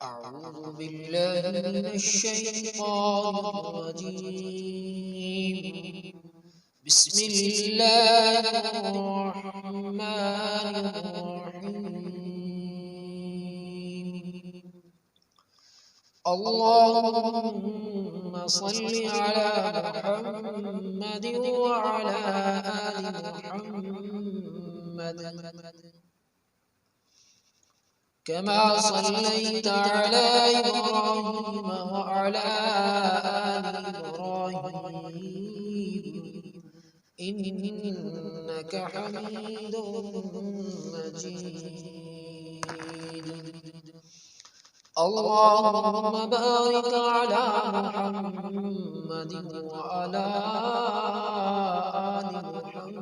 أعوذ بالله من الشيطان الرجيم. بسم الله الرحمن الرحيم. اللهم صل على محمد وعلى آل محمد كما صليت على إبراهيم وعلى آل إبراهيم إنك حميد مجيد. اللهم بارك على محمد وعلى آل محمد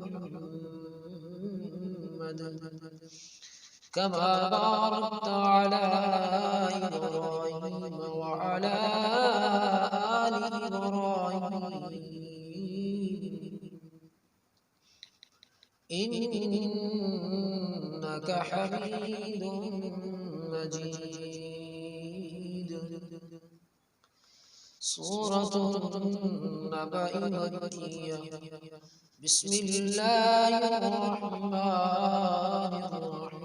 كما باركت على إبراهيم وعلى آل إبراهيم إنك حميد مجيد. سورة النبأ مكية. بسم الله الرحمن الرحيم.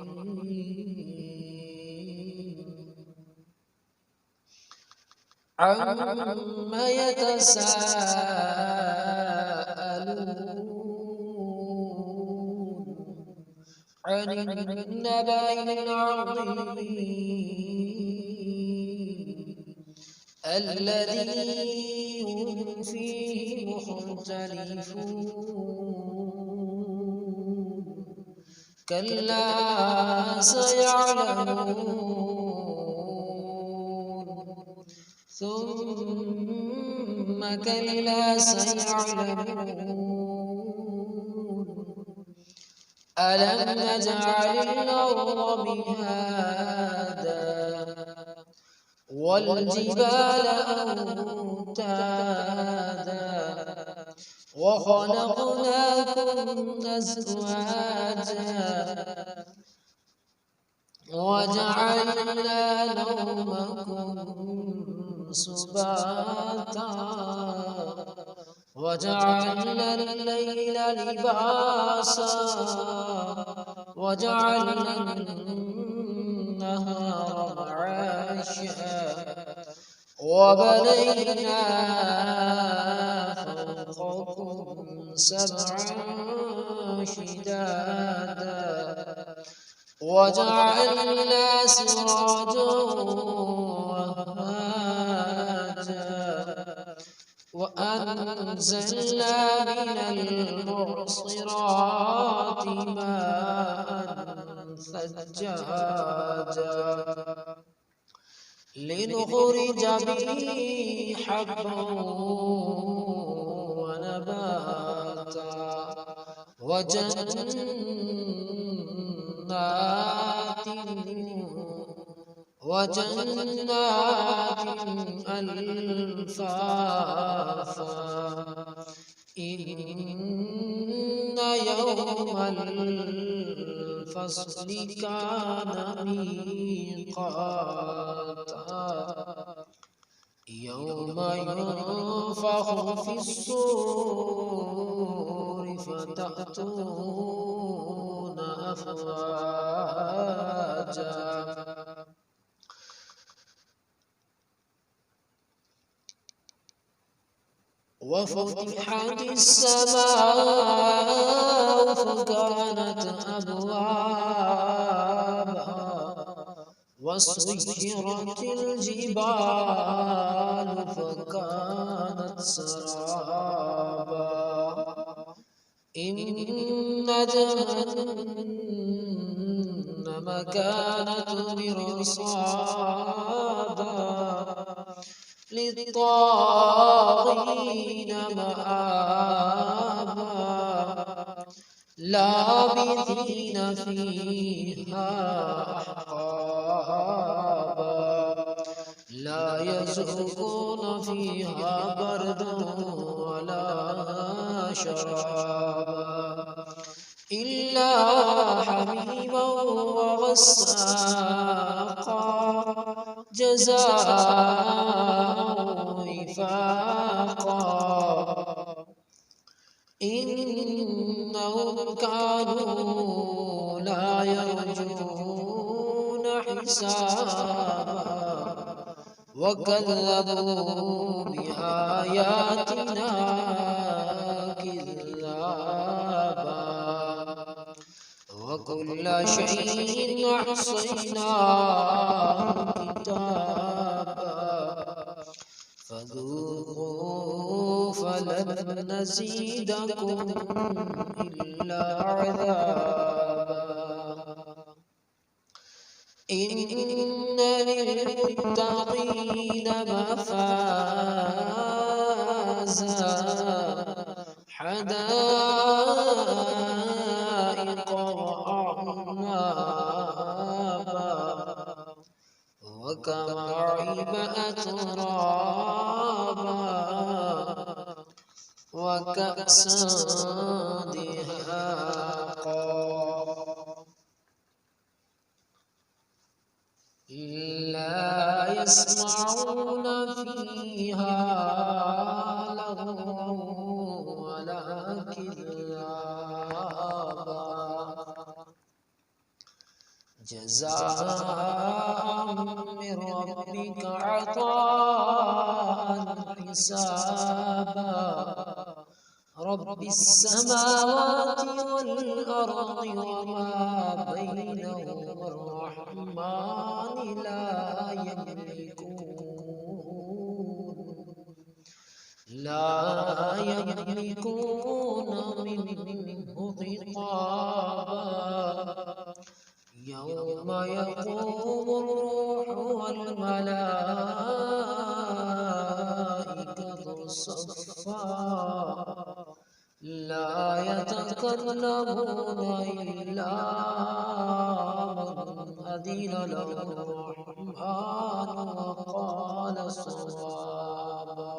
عما يتساءلون عن النبأ العظيم الذي هم فيه مختلفون كلا سيعلمون ثم كلا سيعلمون ألم نجعل الأرض مهادا والجبال أوتادا وخلقناكم أزواجا وجعلنا نومكم سباتا وجعلنا الليل لباسا وجعلنا النهار معاشا وبنينا فوقكم سبعا شدادا وجعلنا سراجا وهاجا وأنزلنا من المعصرات ماء ثجاجا لنخرج به حبا ونباتا وجنات ألفافا إن يوم الفصل كان ميقاتا يوم ينفخ في الصور فتأتون أفواجا وفتحت السماء فكانت أبوابا وسيرت الجبال فكانت سرابا إن جهنم كانت مرصادا للطاغين مآبا لابثين فيها أحقابا لا يذوقون فيها بردا ولا شرابا إلا حميما وغساقا جزاء وفاقا إنهم كانوا لا يرجون حسابا وكذبوا بآياتنا كذابا وكل شيء أحصيناه كتابا فذوقوا فلن نزيدكم إلا عذابا إن للمتقين مفازا حدائق وأعنابا وكواعب أترابا وكأسا دهاقا لا يسمعون فيها لغوا ولا كذابا جزاء من ربك عطاء حسابا رب السماوات والأرض وما بينهما الرحمن لا يملكون منه خطابا يوم يقوم الروح والملائكة صفا لا يتكلمون إلا من أذن له الرحمن وقال صوابا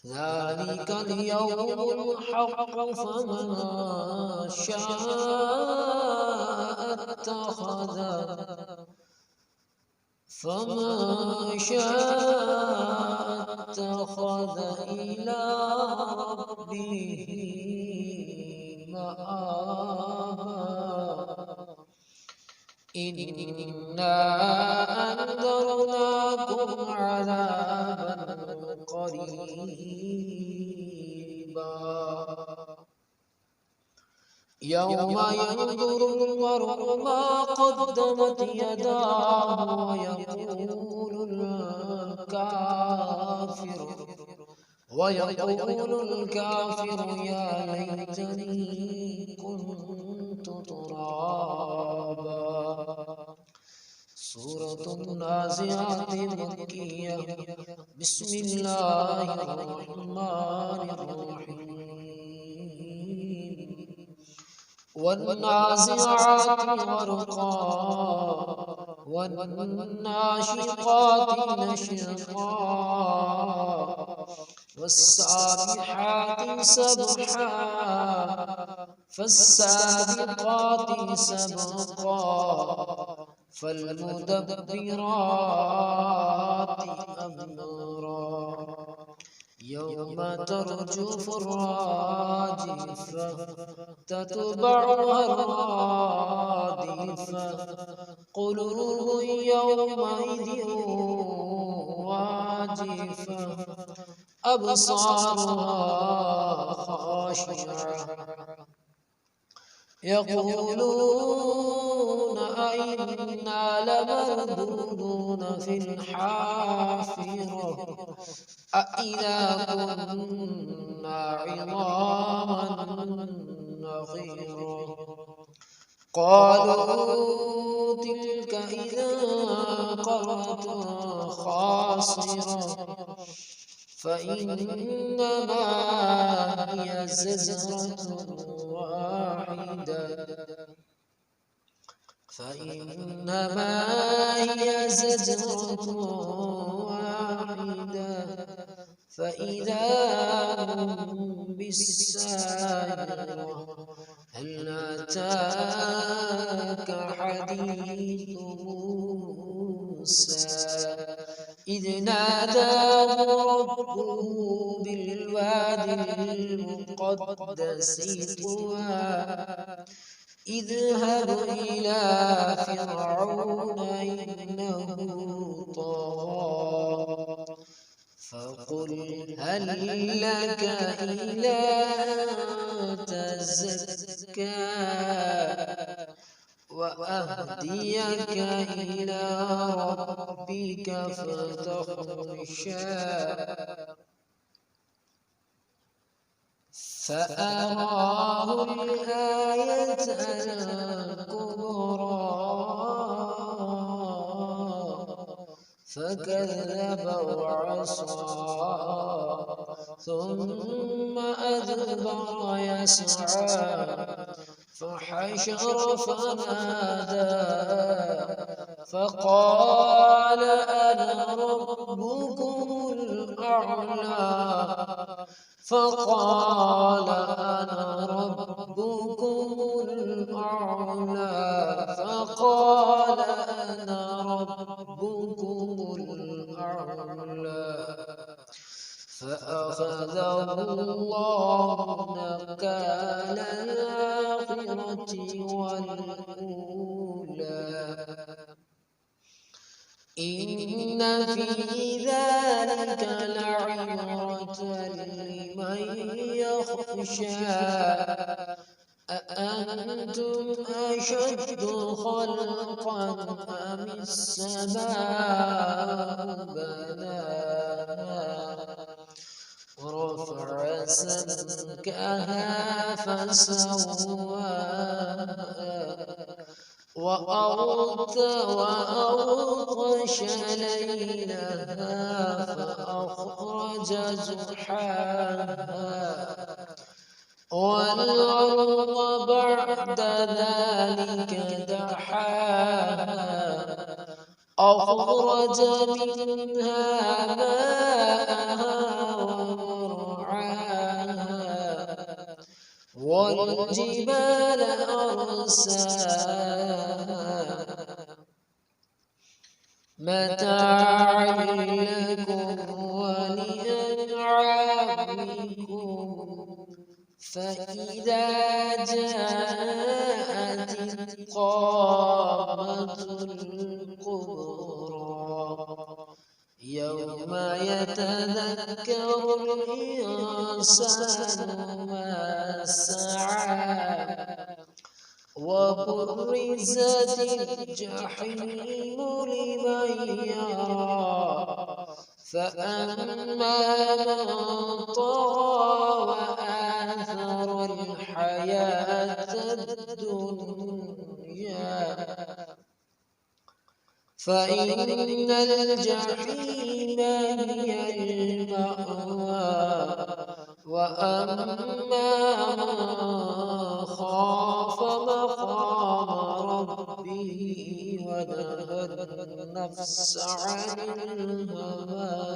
ذلك اليوم الحق فمن شاء اتخذ إلى ربه مآبا إنا أنذرناكم عذابا قريبا يوم ينظر المرء ما قدمت يداه ويقول الكافر يا ليتني كنت ترابا سورة النازعات مكية بسم الله الرحمن الرحيم والنازعات غرقا والناشطات نشطا والسابحات سبحا فالسابقات سبقا فالمدبرات أمرا يوم ترجف الراجفة تتبعها الرادفة قلوب يومئذ واجفة أبصارها خاشعة يقولون أئنا لمردودون في الحافرة أإذا كنا عظاما نخرة قالوا تلك إذا قرة خاسرة فإنما هي زجرة واحدة فإذا هم بالساهرة هل أتاك جاءك حديث موسى إذ ناداه ربه بالوادي المقدس طوى اذهب إلى فرعون إنه طغى فقل هل لك إلى أن تزكى وأهديك إلى ربك فتخشى فأراه الآية الكبرى فكذب وعصى ثم أدبر يسعى فحشر فنادى فقال أنا ربكم الأعلى فقال أنا ربكم الأعلى فقال أنا ربكم الأعلى فأخذه الله نكال الآخرة والأولى إن في ذلك لعبرة لمن يخشى أأنتم أشد خلقا أم السماء بناها ورفع سمكها فسواها وأغطش ليلها فأخرج ضحاها والأرض بعد ذلك دحاها أخرج منها ماءها ومرعاها والجبال أرساها متاعا لكم ولأنعامكم فإذا جاءت الطامة الكبرى يوم يتذكر الإنسان ما سعى وبرزت الجحيم لمن يرى فأما من طغى وآثر الحياة الدنيا فإن الجحيم هي المأوى وأما من خاف مقام ربه ونهى النفس عن الهوى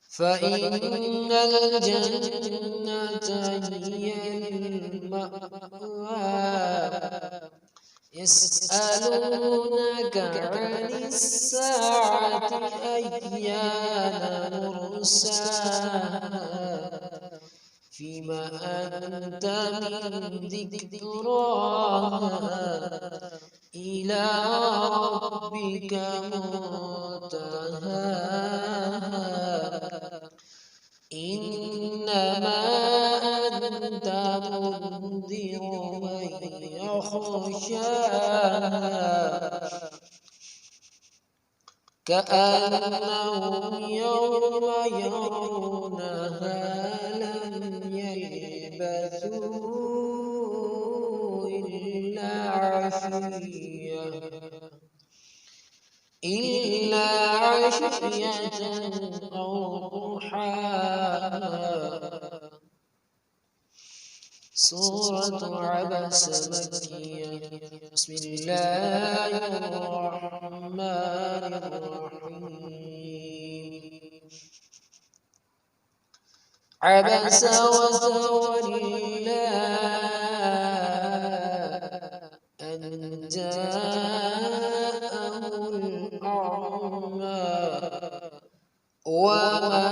فإن الجنة هي المأوى يسألونك عن الساعة أيان مرساها فيما أنت من ذكراها إلى ربك منتهاها إنما أنت منذر من يخشاها كأنهم يوم يرونها لم يلبثوا إلا عشية أو ضحاها. سورة عبس مكية. بسم الله الرحمن الرحيم. عبس وتولى جاءه الأعمى وما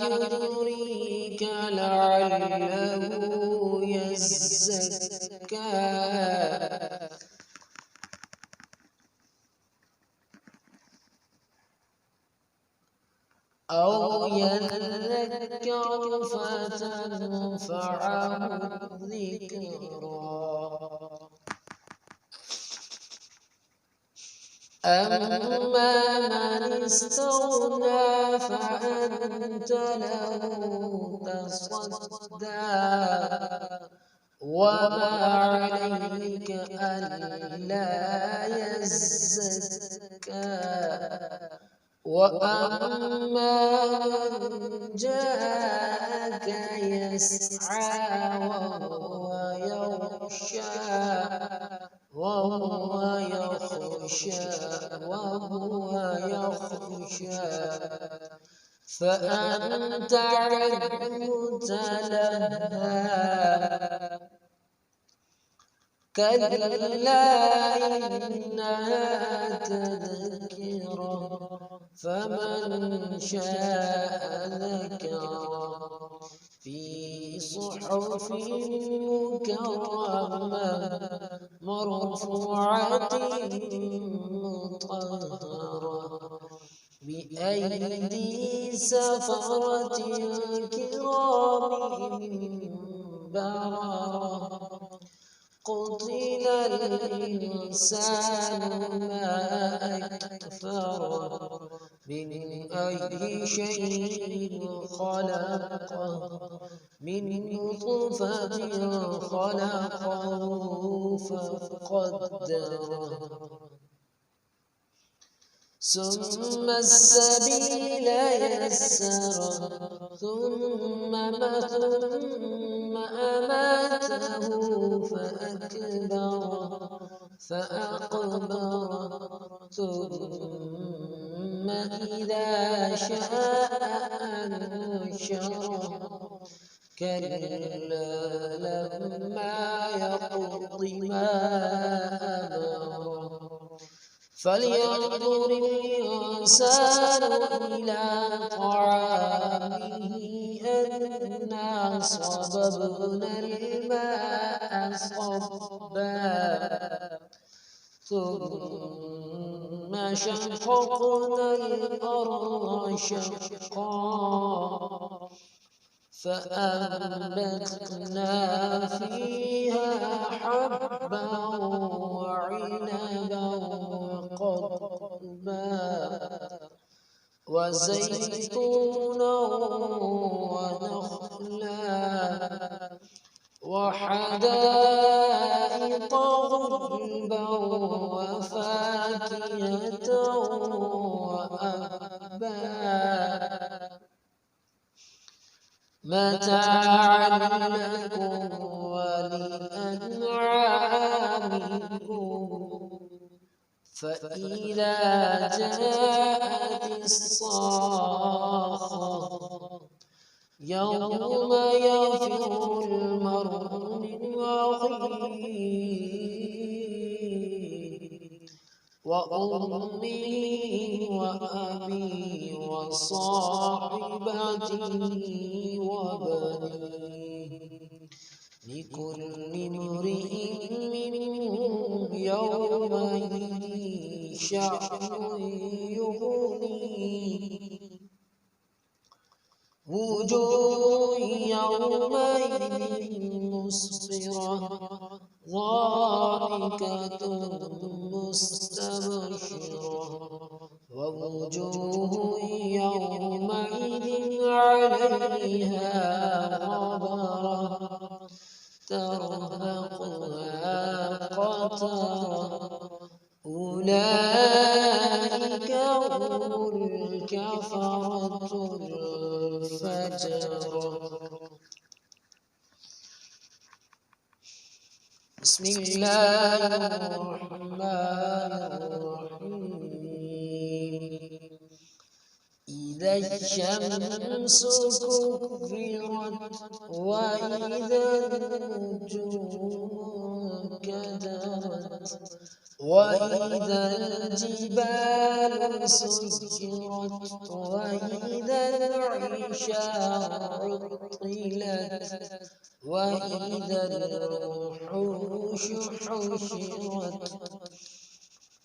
يدريك لعله يزكى أو يذكر فتنفعه الذكرى أما من استغنى فأنت له تصدى وما عليك ألا يزكى وأما من جاءك يسعى وهو يخشى فأنت عنه تلهى كلا إنها تذكرة فمن شاء ذكره في صحف مكرمة مرفوعة مطهرة بأيدي سفرة كرام بررة قتل الإنسان ما أكفره من أي شيء خلقه من نطفة خلقه فقدره ثم السبيل يسره ثم أماته فأقبره ثم إذا شاء أنشره كلا لما يقض ما أمره فلينظر الإنسان إلى طعامه أنا صببنا الماء صبا ثم شققنا الأرض شقا فأنبتنا فيها حبا وعنبا وقضبا وزيتونا ونخلا وحدائق غلبا وفاكهة وأبا متاعا لكم ولأنعامكم فإذا جاءت الصاخة يوم يفر المرء من أخيه وأمه وأبيه وصاحبته وبنيه لكل امرئ منهم يومئذ شأن يغنيه وجوه يومئذ مسفرة ضاحكة مستبشرة ووجوه يومئذ عليها غبرة ترهقها قترة أولئك هم الكفرة الفجرة بسم الله الرحمن الرحيم إذا الشمس كورت وإذا النجوم انكدرت وإذا الجبال سجرت وإذا العشار عطلت وإذا الوحوش حشرت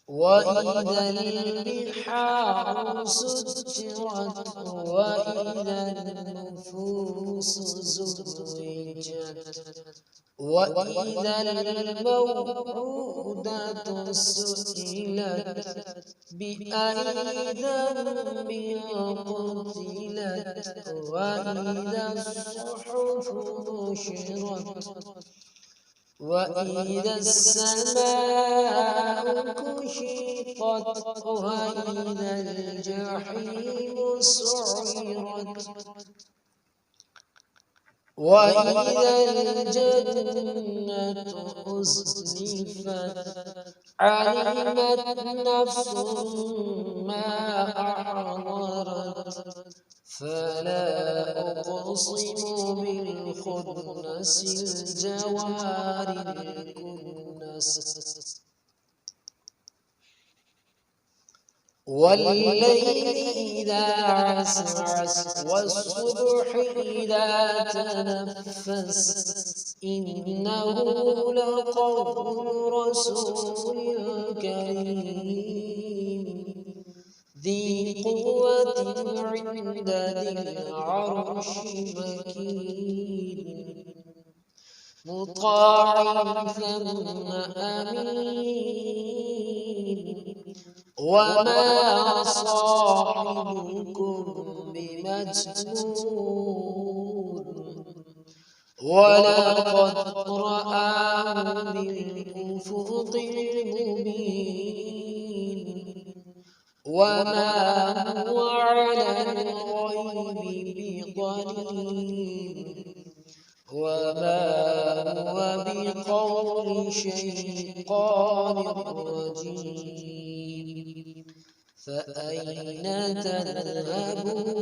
وإذا البحار سجرت وإذا النفوس زوجت وإذا الموءودة سئلت بأي ذنب قتلت وإذا الصحف نشرت وإذا السماء كشطت وإذا الجحيم سعرت وإذا الجنة أزلفت علمت نفس ما أحضرت فلا أقسم بالخنس الجوار الكنس والليل إذا عسعس والصبح إذا تنفس إنه لقول رسول كريم ذي قوة عند ذي العرش مكين مطاع ثم أمين وما صاحبكم بمجنون ولقد رآه بالأفق المبين وما هو على الغيب بضنين وما هو بقول شيطان رجيم فأين تذهبون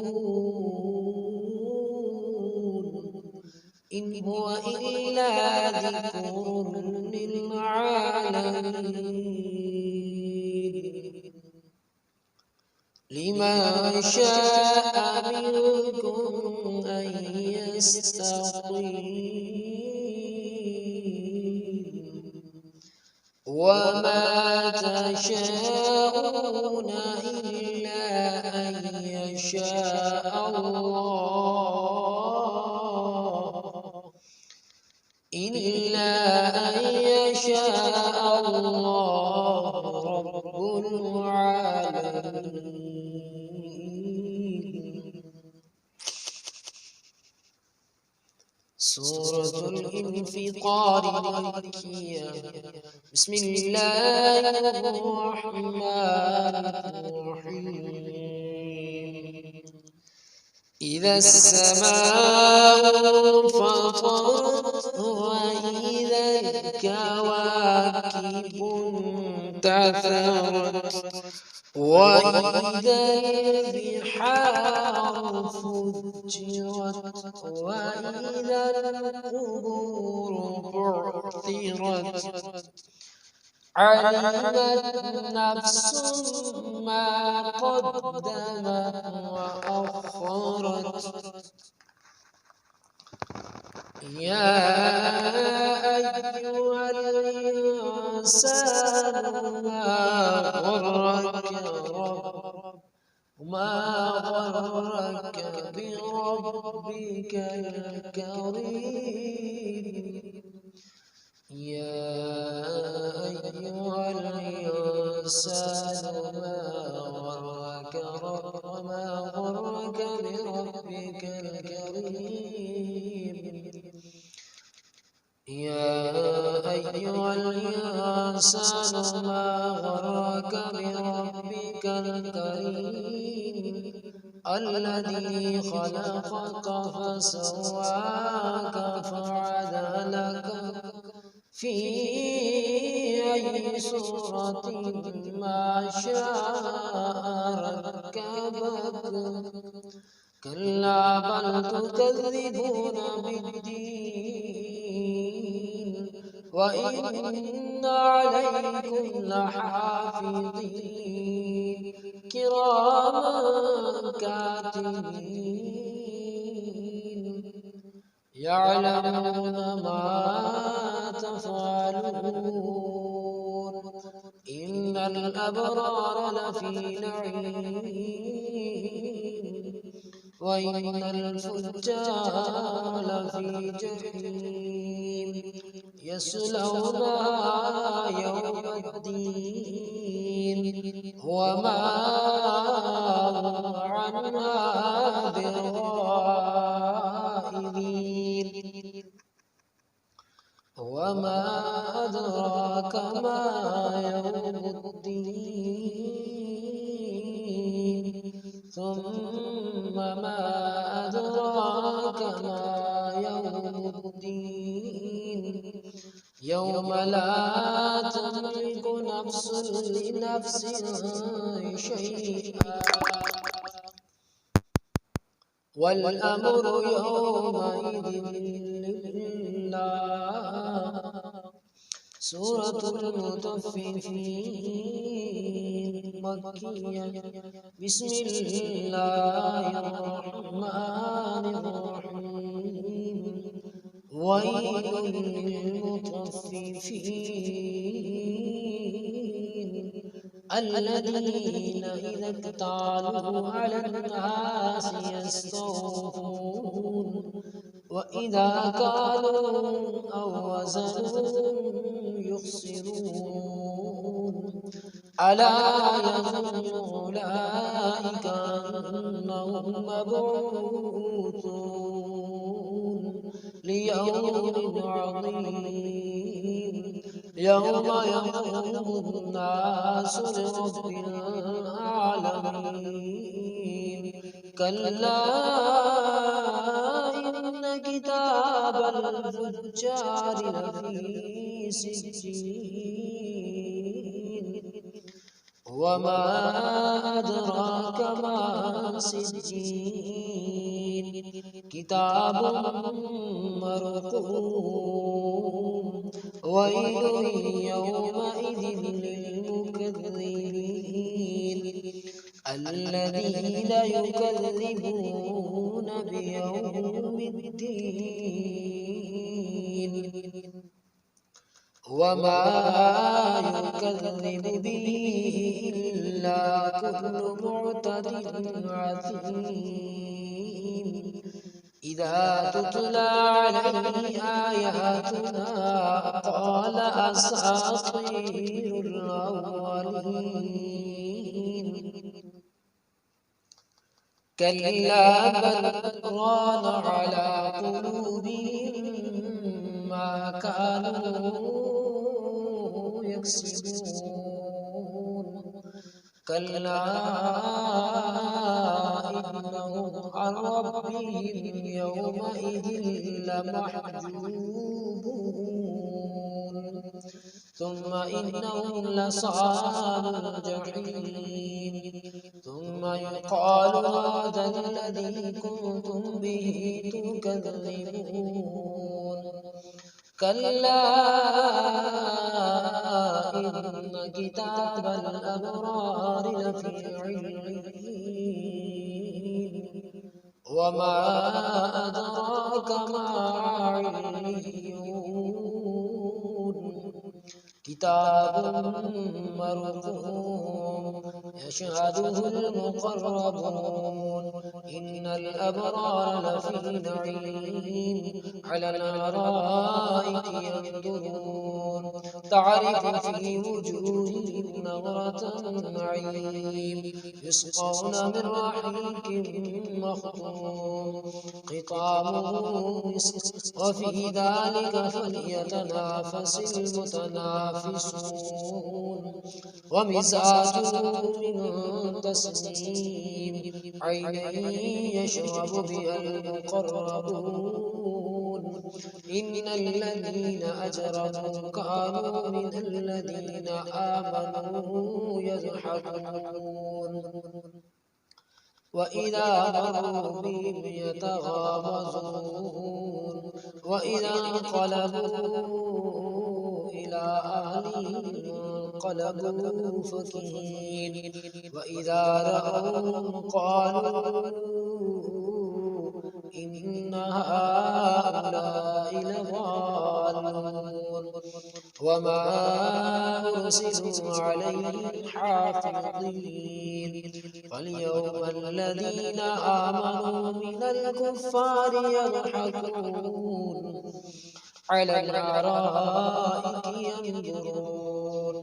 إن هو إلا ذكر للعالمين لمن شاء منكم أن يستقيم وما تشاءون إلا أن يشاء الله إلا أن يشاء الله رب العالمين. سورة الانفطار مكية. بسم الله الرحمن الرحيم. إذا السماء انفطرت وإذا الكواكب انتثرت وإذا البحار فجرت وإذا القبور بعثرت علمت نفس ما قدمت وأخرت يا أيها الإنسان ما غرك بربك الكريم يا أيها الإنسان ما غرك بربك الكريم يا أيها الإنسان ما غرك بربك الكريم الذي خلقك فسواك فعدلك في أي صورة ما شاء ركبك كلا بل تكذبون بالدين وإن عليكم لحافظين كراما كاتبين يعلمون ما تفعلون إن الأبرار لفي نعيم وإن الفجار لفي جحيم يصلونها يوم الدين وما هم عنها بغائبين وما أدراك ما يوم الدين ثم ما أدراك ما يوم الدين يوم لا تملك نفس لنفس شيئا والأمر يومئذ لله. سورة المطففين مكية. بسم الله الرحمن الرحيم. ويل للمطففين الذين إذا اكتالوا على الناس يستوفون وإذا كالوا أو وزنوهم يخسرون ألا يظن أولئك أنهم مبعوثون ليوم عظيم يوم يقوم الناس لرب العالمين كلا إن كتاب الفجار لفي سجين وما أدراك ما سجين كتاب مرقوم ويل يومئذ للمكذبين الذين يكذبون بيوم الدين وما يكذب به إلا كل معتد عظيم إذا تتلى عليه آياتنا قال أساطير الأولين كلا بل ران على قلوبهم ما كانوا يكسبون كلا إنهم عن ربهم يومئذ لمحجوبون ثم إنهم لصالو الجحيم ثم يقال هذا الذي كنتم به تكذبون كلا إن كتاب الأبرار لفي عليين وما أدراك ما عليون كتاب مرقوم يشهده المقربون إن الأبرار لفي نعيم على الأرائك ينظرون تعرف في وجوههم نظرة النعيم يسقون من رحيق مختوم ختامه مسك وفي ذلك فليتنافس المتنافسون ومزاجه من تسنيم عينا يشرب بها المقربون إن الذين أجرموا كانوا من الذين آمنوا يضحكون وإذا مروا بهم يتغامزون وإذا انقلبوا إلى أهلهم انقلبوا فكهين وإذا رأوهم قالوا إن هؤلاء لضالون وما أرسلوا عليهم حافظين فاليوم الذين آمنوا من الكفار يضحكون على الأرائك ينظرون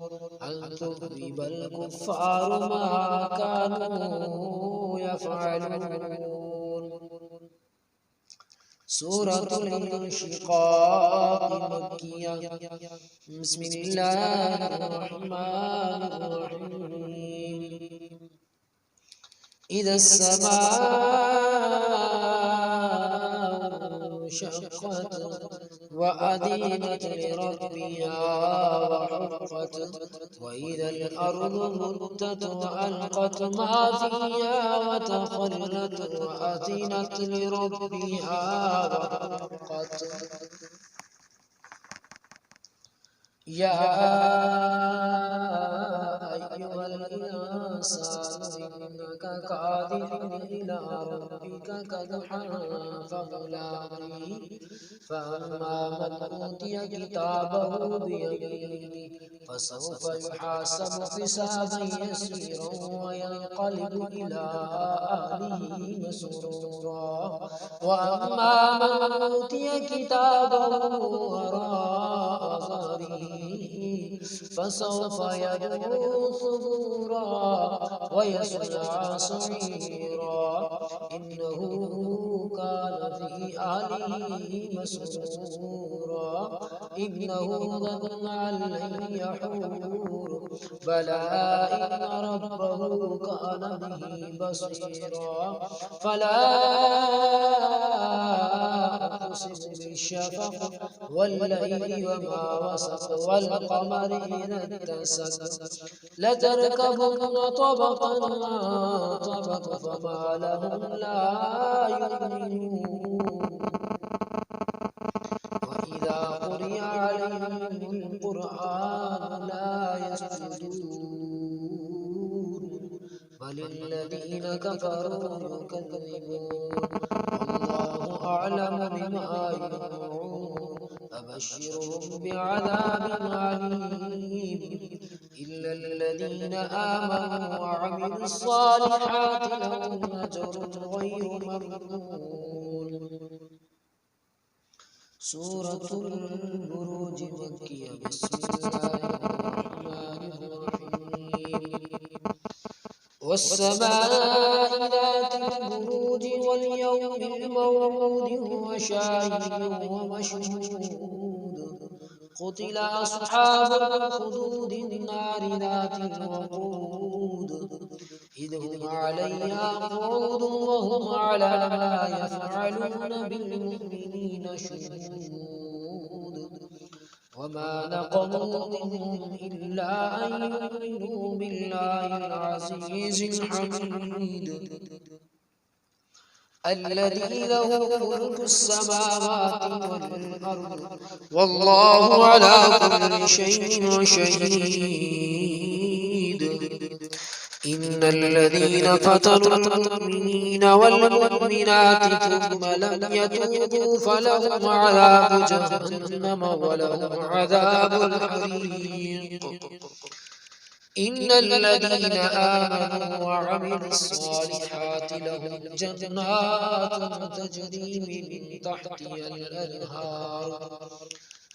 هل ثوب الكفار ما كانوا يفعلون. سورة الانشقاق مكية. بسم الله الرحمن الرحيم. إذا السماء انشقت وأذنت لربها وحقت وإذا الأرض مدت وألقت ما فيها وتخلت وأذنت لربها وحقت. يا أيها الإنسان إنك كادح إلى ربك كدحا فملاقيه فأما من أوتي كتابه بيمينه فسوف يحاسب حسابا يسيرا وينقلب إلى أهله مسرورا وأما من أوتي كتابه وراء ظهره فسوف يدعو ثبورا ويصلى سعيرا إنه كان في أهله مسرورا إنه ظن أن لن يحور بلى إن ربه كان به بصيرا فلا أقسم بالشفق والليل وما وسق والقمر إذا اتسق لتركبن طبقا عن طبق فما لهم لا يؤمنون وإذا قرئ عليهم القرآن لا يسجدون بل الذين كفروا يكذبون والله أعلم بما يوعون أبشرهم بعذاب أليم إلا الذين آمنوا وعملوا الصالحات لهم أجر غير ممنون. سورة البروج مكية. بسم الله الرحمن الرحيم. والسماء ذات البروج واليوم الموعود وشاهد ومشهود قتل أصحاب الخدود النار ذات الوقود إذ هم عليها قعود وهم على ما يفعلون بالمؤمنين شهود وما نقموا منهم إلا أن يؤمنوا بالله العزيز الحميد الذي له ملك السماوات والأرض والله على كل شيء شهيد. إن الذين فتنوا المؤمنين والمؤمنات ثم لم يتوبوا فلهم عذاب جهنم ولهم عذاب الحريق. إن الذين آمنوا وعملوا الصالحات لهم جنات تجري من تحتها الأنهار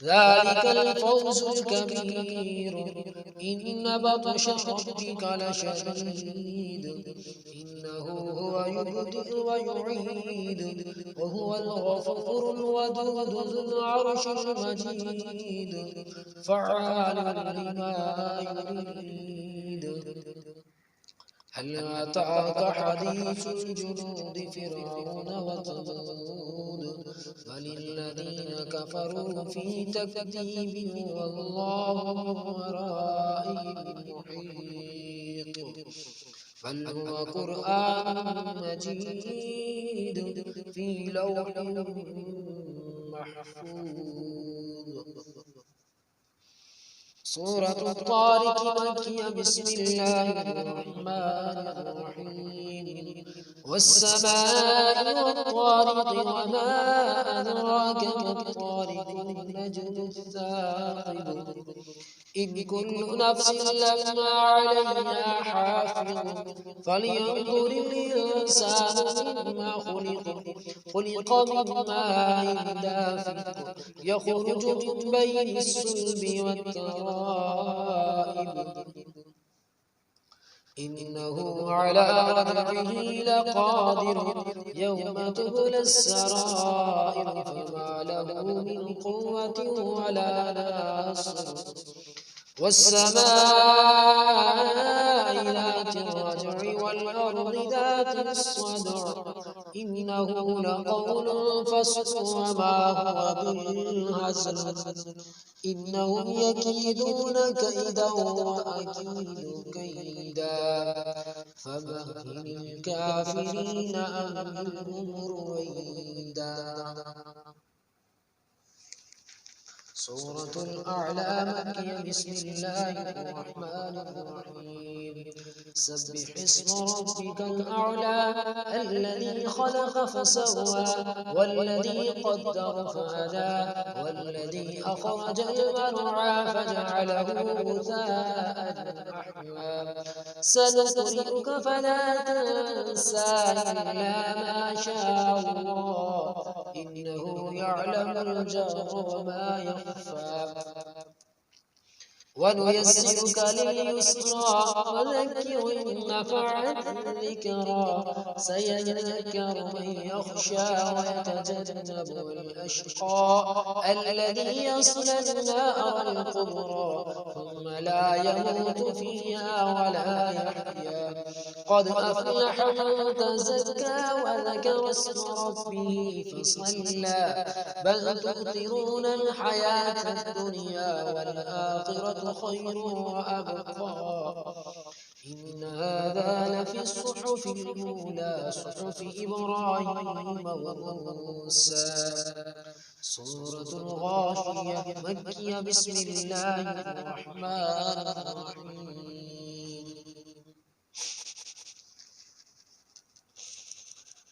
ذلك الفوز الكبير. إن بطش ربك لشديد إنه هو يبدئ ويعيد وهو الغفور الودود ذو العرش المجيد فعال لما يريد. هل أتاك حديث الجنود فرعون وثمود بل الذين كفروا في تكذيب والله ورائهم محيط بل هو قرآن مجيد في لوح محفوظ. سورة الطارق مكية. بسم الله الرحمن الرحيم. والسماء والطارق وما أدراك ما الطارق النجم الثاقب إن كل نفس لما عليها حافظ فلينظر الإنسان مما خلق من ماء دافق يخرج من بين الصلب والترائب إنه على رجعه لقادر يوم تبلى السرائر فما له من قوة ولا ناصر والسماء ذات الرجع والأرض ذات الصدع إنه لقول فصل وما هو بالهزل إنهم يكيدون كيدا وأكيد كيدا فمهل الكافرين أمهلهم رويدا. سورة الأعلى مكية. بسم الله الرحمن الرحيم. سبح اسم ربك الأعلى الذي خلق فسوى والذي قدر فهدى والذي أخرج المرعى فجعله غثاء أحوى سنقرئك فلا تنسى إلا ما شاء الله إنه يعلم الجهر وما يخفى ونيسرك لليسرى وذكر إن نفعت الذكرى سيذكر من يخشى ويتجنبها الأشقى الذي يصلى النار الكبرى ثم لا يموت فيها ولا يحيا قد أفلح من تزكى وذكر اسم ربه فصلى بل تؤثرون الحياة الدنيا والآخرة خير وأبقى إن هذا لفي الصحف الأولى صحف إبراهيم وموسى. سورة الغاشية مكية. بسم الله الرحمن الرحيم.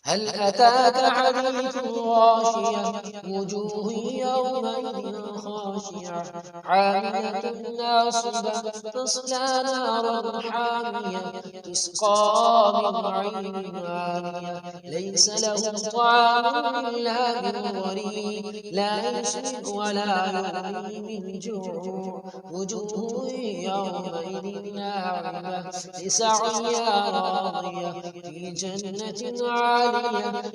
هل أتاك حديث الغاشية وجوه يومئذ خاشعة عاملة ناصبة تصلى نارا حامية تسقى من عين آنية ليس لهم طعام إلا من ضريع لا يسمن ولا يغني من جوع وجوه يومئذ ناعمة لسعيها راضية في جنة عالية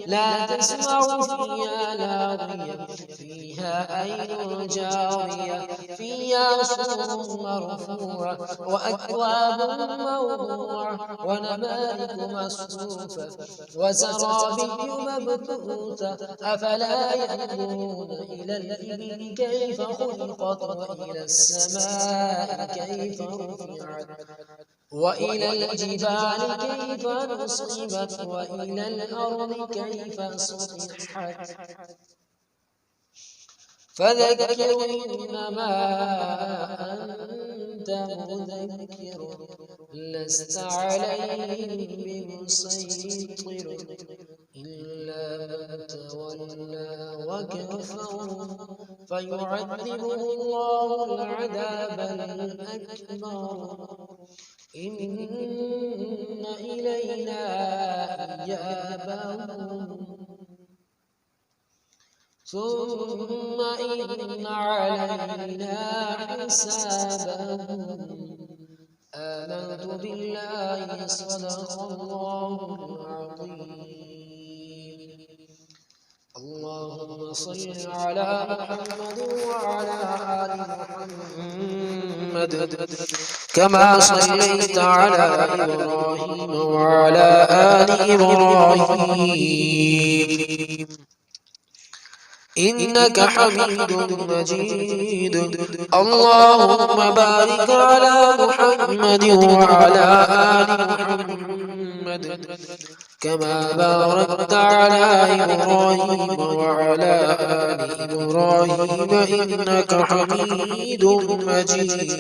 لا تسمع فيها لاغية فيها عين جارية فيها سرر مرفوعة وأكواب موضوعة ونمارق مصفوفة وزرابي مبثوثة أفلا ينظرون إلى الإبل كيف خلقت وإلى السماء كيف رفعت وإلى الجبال كيف نصبت وإلى الأرض كيف سطحت فذكر إنما أنت مذكر لست عليهم بمسيطر إلا من تولى وكفر فيعذبه الله العذاب الأكبر إن إلينا إيابهم ثم إن علينا حسابهم آمنت بالله صدق الله العظيم. اللهم صل على محمد وعلى آل محمد كما صليت على إبراهيم وعلى آل إبراهيم إنك حميد مجيد. اللهم بارك على محمد وعلى آل محمد كما باركت على إبراهيم وعلى آل إبراهيم إنك حميد مجيد.